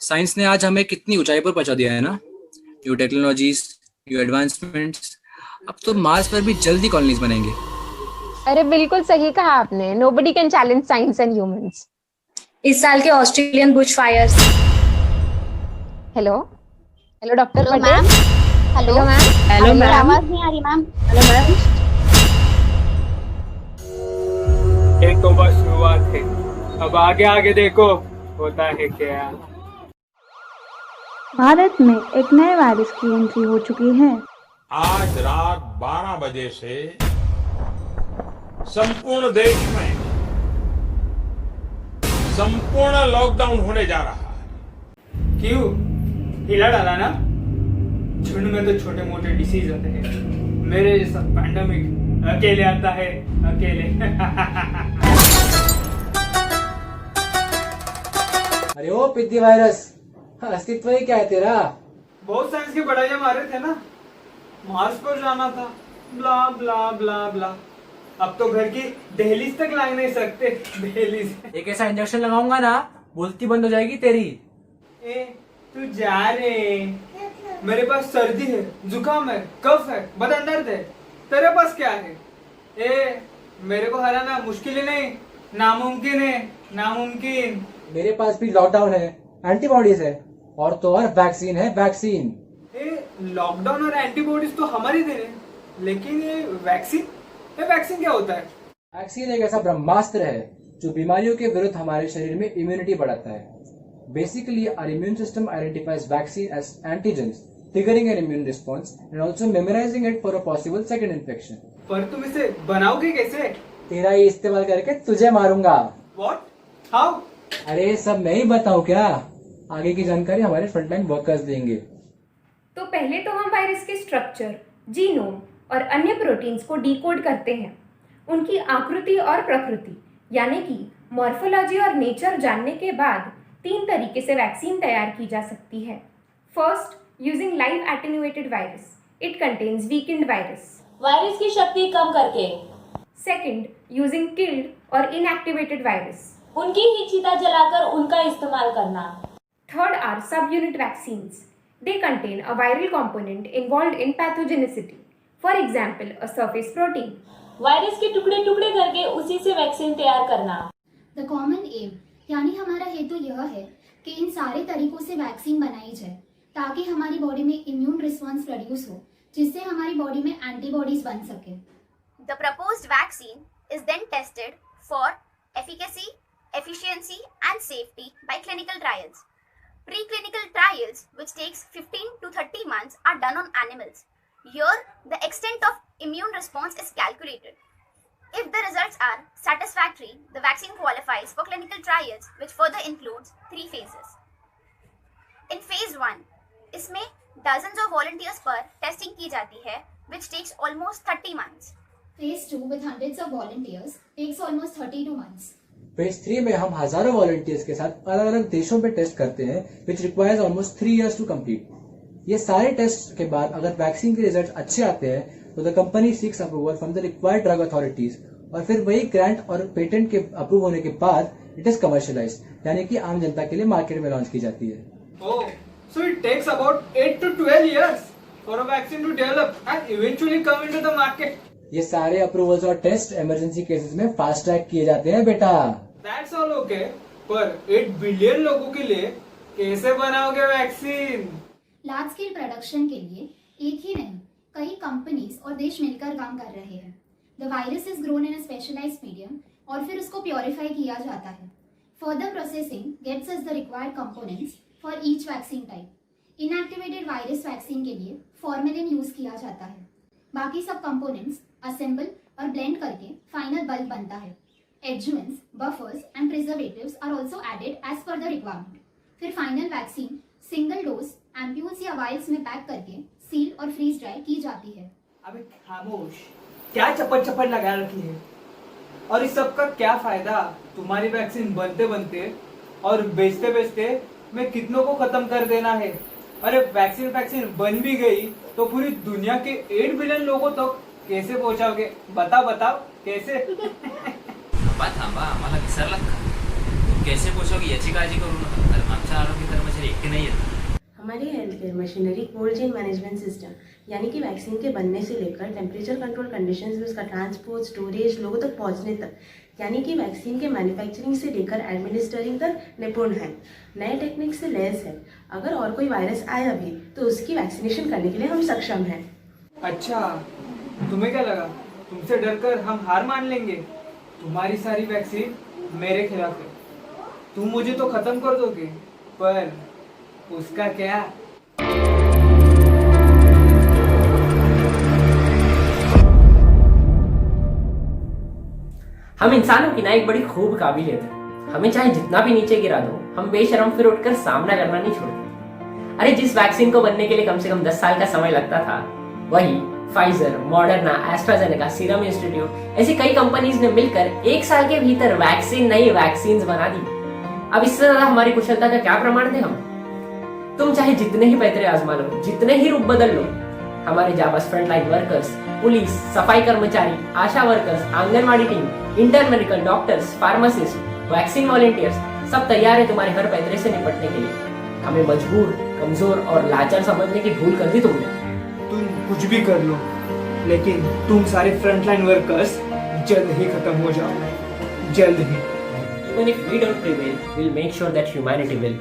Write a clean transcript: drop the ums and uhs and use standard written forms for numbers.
Science ने आज हमें कितनी ऊंचाई पर पहुंचा दिया है ना। New technologies, new advancements. अब तो मार्स पर भी जल्दी कॉलोनीज बनेंगे। अरे बिल्कुल सही कहा आपने। Nobody can challenge science and humans. इस साल के Australian bush fires. Hello hello doctor hello Patel. Ma'am. Hello hello ma'am. Hello आपकी मैम। आवाज नहीं आ रही मैम। Hello ma'am. ये तो बस शुरुआत है, अब आगे आगे देखो होता है क्या। भारत में एक नए वायरस की एंट्री हो चुकी है। आज रात 12 बजे से संपूर्ण देश में संपूर्ण लॉकडाउन होने जा रहा है। क्यों? हिला डाला ना। झुंड में तो छोटे मोटे डिसीज होते हैं, मेरे जैसा पैंडेमिक अकेले आता है, अकेले। अरे ओ पिद्दी वायरस, अस्तित्व ही क्या है तेरा? बहुत साइंस की पढ़ाइयां मारे थे ना, मार्स पर जाना था, ब्ला ब्ला ब्ला ब्ला। अब तो घर की दहलीज तक ला नहीं सकते। दहलीज एक ऐसा इंजेक्शन लगाऊंगा ना, बोलती बंद हो जाएगी तेरी। ए तू जा रे, मेरे पास सर्दी है, जुकाम है, कफ है, बदन दर्द है। तेरे पास क्या है? ए मेरे को हराना मुश्किल ही नहीं, नामुमकिन है, नामुमकिन। मेरे पास भी लॉकडाउन है, एंटीबॉडीज है, और तो और वैक्सीन है, वैक्सीन। लॉकडाउन और एंटीबॉडीज तो हमारी देन है, लेकिन ये वैक्सीन क्या होता है? वैक्सीन एक ऐसा ब्रह्मास्त्र है जो बीमारियों के विरुद्ध हमारे शरीर में इम्यूनिटी बढ़ाता है। Basically our immune system identifies vaccine as antigens, triggering an immune response and also memorizing it for a possible second infection. पर तुम इसे बनाओगे कैसे? तेरा ही इस्तेमाल करके तुझे मारूंगा। What? How? अरे सब मैं ही बताऊं क्या? आगे की जानकारी हमारे फ्रंटलाइन वर्कर्स देंगे। तो पहले तो हम वायरस के स्ट्रक्चर, जीनोम और अन्य प्रोटीन्स को डिकोड करते हैं। उनकी आकृति और प्रकृति यानी कि मॉर्फोलॉजी और नेचर जानने के बाद 3 तरीके से वैक्सीन तैयार की जा सकती है। First, using live attenuated virus, it contains weakened virus, virus की शक्ति कम करके। सेकेंड, यूजिंग किल्ड और इनएक्टिवेटेड वायरस, उनकी ही चिता जलाकर उनका इस्तेमाल करना। Third are subunit vaccines, they contain a viral component involved in pathogenicity, for example a surface protein. Virus के टुकड़े टुकड़े करके उसी से वैक्सीन तैयार करना। द कॉमन एम यानी हमारा हेतु यह है कि इन सारे तरीकों से वैक्सीन बनाई जाए ताकि हमारी बॉडी में इम्यून रिस्पॉन्स प्रोड्यूस हो, जिससे हमारी बॉडी में एंटीबॉडीज बन सके। The proposed vaccine is then tested for efficacy, efficiency and safety by clinical trials. Preclinical trials, which takes 15 to 30 months, are done on animals. Here, the extent of immune response is calculated. If the results are satisfactory, the vaccine qualifies for clinical trials, which further includes 3 phases. In phase 1, इसमें dozens of volunteers पर testing की जाती है, which takes almost 30 months. Phase 2 with hundreds of volunteers takes almost 32 months. Phase 3 में हम हजारों volunteers के साथ अलग अलग देशों पे टेस्ट करते हैं, which requires almost 3 years to complete. ये सारे टेस्ट के बाद अगर वैक्सीन के रिजल्ट अच्छे आते हैं तो the company seeks approval from the required drug authorities, और फिर वही ग्रांट और पेटेंट के अप्रूव होने के बाद इट इज कमर्शियलाइज, यानी कि आम जनता के लिए मार्केट में लॉन्च की जाती है। Oh, so it takes about 8 to 12 years for a vaccine to develop and eventually come into the market. ये सारे अप्रूवल्स और टेस्ट इमरजेंसी केसेस में फास्ट ट्रैक किए जाते हैं बेटा। That's all okay, पर 8 बिलियन लोगों के लिए कैसे बनाओगे वैक्सीन? लार्ज स्केल प्रोडक्शन के लिए एक ही नहीं, कई कंपनीज और देश मिलकर काम कर रहे हैं। The virus is grown in a specialised medium और फिर उसको प्योरीफाई किया जाता है। Further processing gets us the required components for each vaccine type. Inactivated virus vaccine के लिए फॉर्मेलिन यूज किया जाता है। बाकी सब कंपोनेंट्स असेंबल और ब्लेंड करके फाइनल बल्ब बनता है। Adjuvants, buffers and preservatives are also added as per the requirement. फिर final vaccine single dose ampoules या वायल्स में पैक करके सील और फ्रीज ड्राई की जाती है। अबे खामोश, क्या चप्पल चप्पल लगा रखी है? और इस सब का क्या फायदा? तुम्हारी वैक्सीन बनते बनते और बेचते बेचते मैं कितनों को खत्म कर देना है। अरे वैक्सीन बन भी गई तो पूरी दुनिया के 8 बिलियन लोगों तक कैसे पहुंचाओगे? बताओ बताओ कैसे? थांबा आम्हाला विसरलात का? तुम कैसे पोहोचोगे याची काळजी करू नका, कारण आमच्या आरोग्य कर्मचारी एकटे नाही आहेत. हमारी health care machinery cold chain management system यानी कि वैक्सीन के बनने से लेकर टेम्परेचर कंट्रोल कंडीशंस में उसका ट्रांसपोर्ट, स्टोरेज, लोगों तक पहुंचने तक, यानी कि वैक्सीन के मैन्युफैक्चरिंग से लेकर एडमिनिस्ट्रिंग तक निपुण है, नए टेक्निक से लैस है. अगर और कोई वायरस आए अभी तो उसकी वैक्सीनेशन करने के लिए हम सक्षम हैं. अच्छा, तुम्हें क्या लगा तुमसे डरकर हम हार मान लेंगे? तुम्हारी सारी वैक्सीन मेरे खिलाफ है. तुम मुझे तो खत्म कर दोगे, पर उसका क्या? हम इंसानों की ना एक बड़ी खूब काबिलियत है. हमें चाहे जितना भी नीचे गिरा दो, हम बेशरम फिर उठकर सामना करना नहीं छोड़ते. अरे जिस वैक्सीन को बनने के लिए कम से कम 10 साल का समय लगता था, वही Pfizer, Moderna, AstraZeneca, serum institute ऐसी कई कंपनीज ने मिलकर 1 साल के भीतर वैक्सीन नई वैक्सीन बना दी. अब इससे ज्यादा हमारी कुशलता का क्या प्रमाण थे हम? तुम चाहे जितने ही पैतरे आजमा लो, जितने ही रूप बदल लो, हमारे जाबाज फ्रंटलाइन वर्कर्स, पुलिस, सफाई कर्मचारी, ASHA workers, anganwadi team, intern medical doctors, pharmacist, vaccine volunteers सब तैयार है तुम्हारे हर पैतरे से निपटने के लिए. हमें मजबूर, कमजोर और लाचार समझने की भूल कर दी तुमने. तुम कुछ भी कर लो, लेकिन तुम सारे फ्रंटलाइन वर्कर्स जल्द ही खत्म हो जाओ, जल्द ही. Even if we don't prevail, we'll make sure that humanity will.